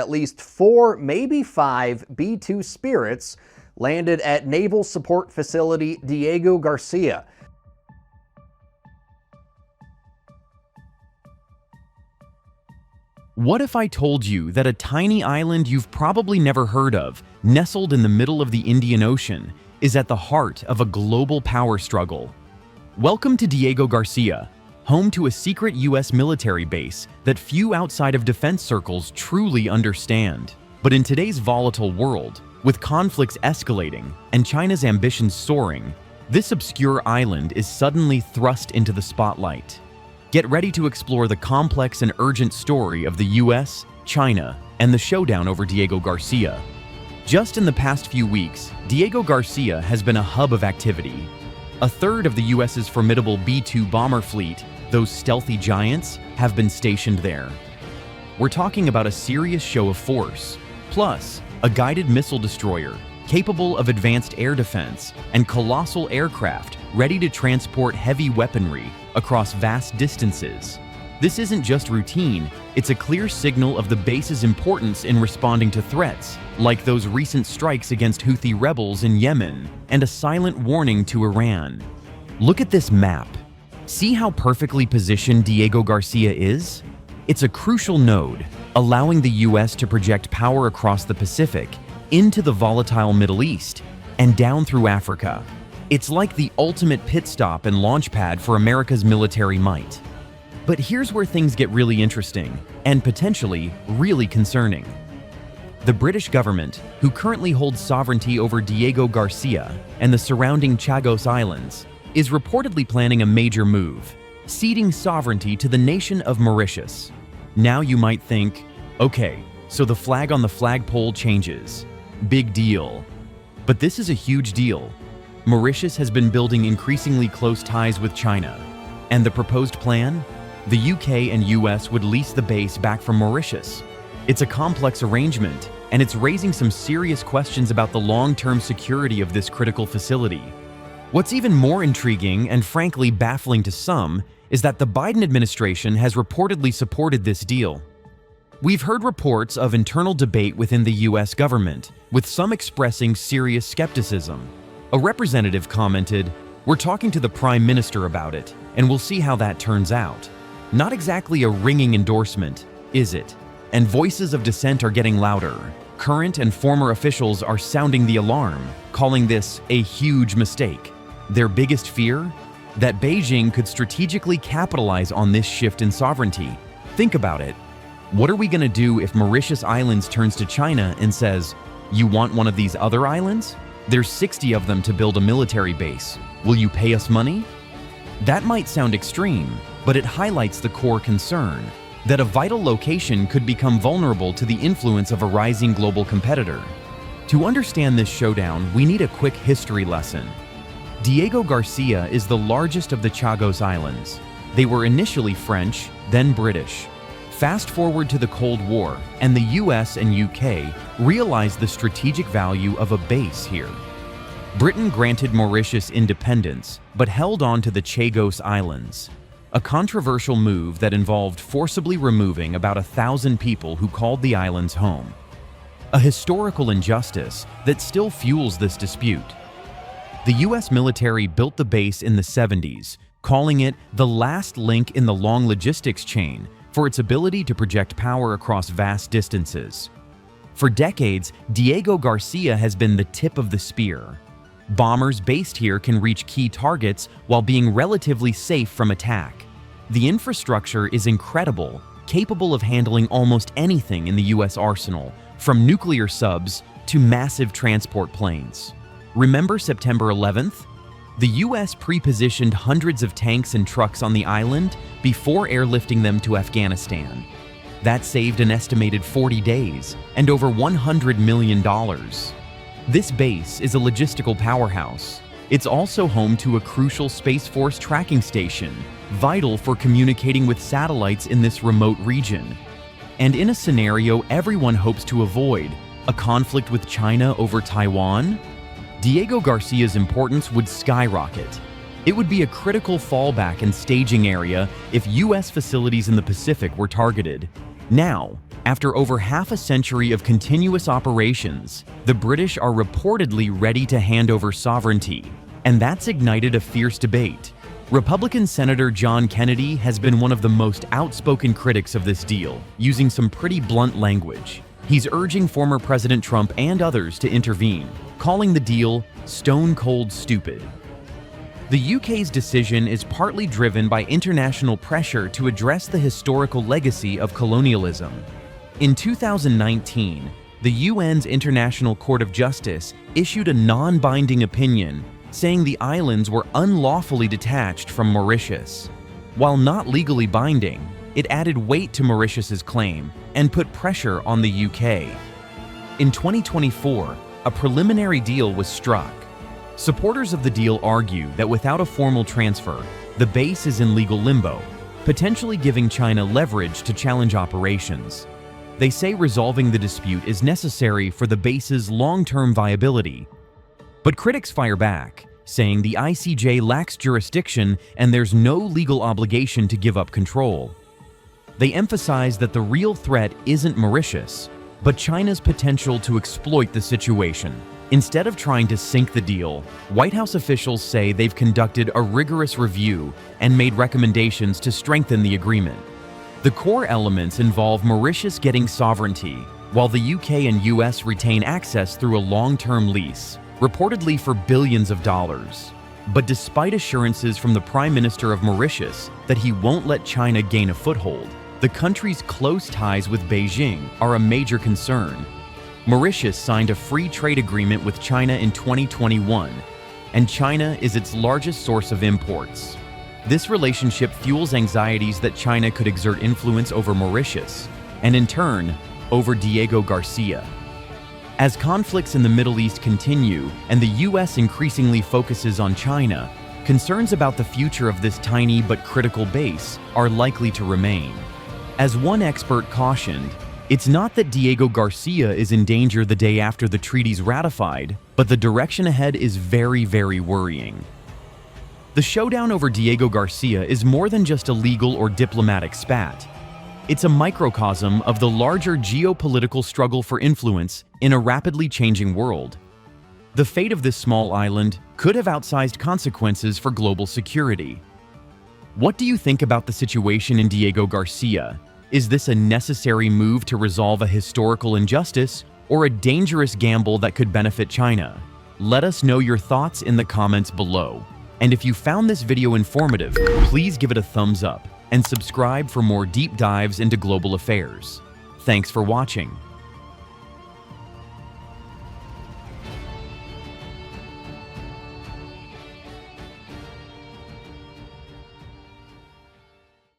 at least 4, maybe 5 B-2 Spirits landed at Naval Support Facility Diego Garcia. What if I told you that a tiny island you've probably never heard of, nestled in the middle of the Indian Ocean, is at the heart of a global power struggle? Welcome to Diego Garcia, home to a secret U.S. military base that few outside of defense circles truly understand. But in today's volatile world, with conflicts escalating and China's ambitions soaring, this obscure island is suddenly thrust into the spotlight. Get ready to explore the complex and urgent story of the US, China, and the showdown over Diego Garcia. Just in the past few weeks, Diego Garcia has been a hub of activity. A third of the US's formidable B-2 bomber fleet, those stealthy giants, have been stationed there. We're talking about a serious show of force, plus a guided missile destroyer capable of advanced air defense and colossal aircraft ready to transport heavy weaponry across vast distances. This isn't just routine, it's a clear signal of the base's importance in responding to threats, like those recent strikes against Houthi rebels in Yemen, and a silent warning to Iran. Look at this map. See how perfectly positioned Diego Garcia is? It's a crucial node, allowing the US to project power across the Pacific, into the volatile Middle East, and down through Africa. It's like the ultimate pit stop and launchpad for America's military might. But here's where things get really interesting, and potentially really concerning. The British government, who currently holds sovereignty over Diego Garcia and the surrounding Chagos Islands, is reportedly planning a major move, ceding sovereignty to the nation of Mauritius. Now you might think, okay, so the flag on the flagpole changes. Big deal. But this is a huge deal. Mauritius has been building increasingly close ties with China. And the proposed plan? The UK and US would lease the base back from Mauritius. It's a complex arrangement, and it's raising some serious questions about the long-term security of this critical facility. What's even more intriguing and frankly baffling to some is that the Biden administration has reportedly supported this deal. We've heard reports of internal debate within the US government, with some expressing serious skepticism. A representative commented, "We're talking to the Prime Minister about it, and we'll see how that turns out." Not exactly a ringing endorsement, is it? And voices of dissent are getting louder. Current and former officials are sounding the alarm, calling this a huge mistake. Their biggest fear? That Beijing could strategically capitalize on this shift in sovereignty. Think about it. What are we going to do if Mauritius Islands turns to China and says, "You want one of these other islands? There's 60 of them to build a military base. Will you pay us money?" That might sound extreme, but it highlights the core concern, that a vital location could become vulnerable to the influence of a rising global competitor. To understand this showdown, we need a quick history lesson. Diego Garcia is the largest of the Chagos Islands. They were initially French, then British. Fast forward to the Cold War, and the US and UK realized the strategic value of a base here. Britain granted Mauritius independence, but held on to the Chagos Islands, a controversial move that involved forcibly removing about 1,000 people who called the islands home. A historical injustice that still fuels this dispute. The US military built the base in the 70s, calling it the last link in the long logistics chain for its ability to project power across vast distances. For decades, Diego Garcia has been the tip of the spear. Bombers based here can reach key targets while being relatively safe from attack. The infrastructure is incredible, capable of handling almost anything in the US arsenal, from nuclear subs to massive transport planes. Remember September 11th? The US pre-positioned hundreds of tanks and trucks on the island before airlifting them to Afghanistan. That saved an estimated 40 days and over $100 million. This base is a logistical powerhouse. It's also home to a crucial Space Force tracking station, vital for communicating with satellites in this remote region. And in a scenario everyone hopes to avoid, a conflict with China over Taiwan, Diego Garcia's importance would skyrocket. It would be a critical fallback and staging area if US facilities in the Pacific were targeted. Now, After over half a century of continuous operations, the British are reportedly ready to hand over sovereignty, and that's ignited a fierce debate. Republican Senator John Kennedy has been one of the most outspoken critics of this deal, using some pretty blunt language. He's urging former President Trump and others to intervene, calling the deal stone cold stupid. The UK's decision is partly driven by international pressure to address the historical legacy of colonialism. In 2019, the UN's International Court of Justice issued a non-binding opinion saying the islands were unlawfully detached from Mauritius. While not legally binding, it added weight to Mauritius's claim and put pressure on the UK. In 2024, a preliminary deal was struck. Supporters of the deal argue that without a formal transfer, the base is in legal limbo, potentially giving China leverage to challenge operations. They say resolving the dispute is necessary for the base's long-term viability. But critics fire back, saying the ICJ lacks jurisdiction and there's no legal obligation to give up control. They emphasize that the real threat isn't Mauritius, but China's potential to exploit the situation. Instead of trying to sink the deal, White House officials say they've conducted a rigorous review and made recommendations to strengthen the agreement. The core elements involve Mauritius getting sovereignty, while the UK and US retain access through a long-term lease, reportedly for billions of dollars. But despite assurances from the Prime Minister of Mauritius that he won't let China gain a foothold, the country's close ties with Beijing are a major concern. Mauritius signed a free trade agreement with China in 2021, and China is its largest source of imports. This relationship fuels anxieties that China could exert influence over Mauritius, and in turn, over Diego Garcia. As conflicts in the Middle East continue and the US increasingly focuses on China, concerns about the future of this tiny but critical base are likely to remain. As one expert cautioned, it's not that Diego Garcia is in danger the day after the treaty's ratified, but the direction ahead is very, very worrying. The showdown over Diego Garcia is more than just a legal or diplomatic spat. It's a microcosm of the larger geopolitical struggle for influence in a rapidly changing world. The fate of this small island could have outsized consequences for global security. What do you think about the situation in Diego Garcia? Is this a necessary move to resolve a historical injustice or a dangerous gamble that could benefit China? Let us know your thoughts in the comments below. And if you found this video informative, please give it a thumbs up and subscribe for more deep dives into global affairs. Thanks for watching.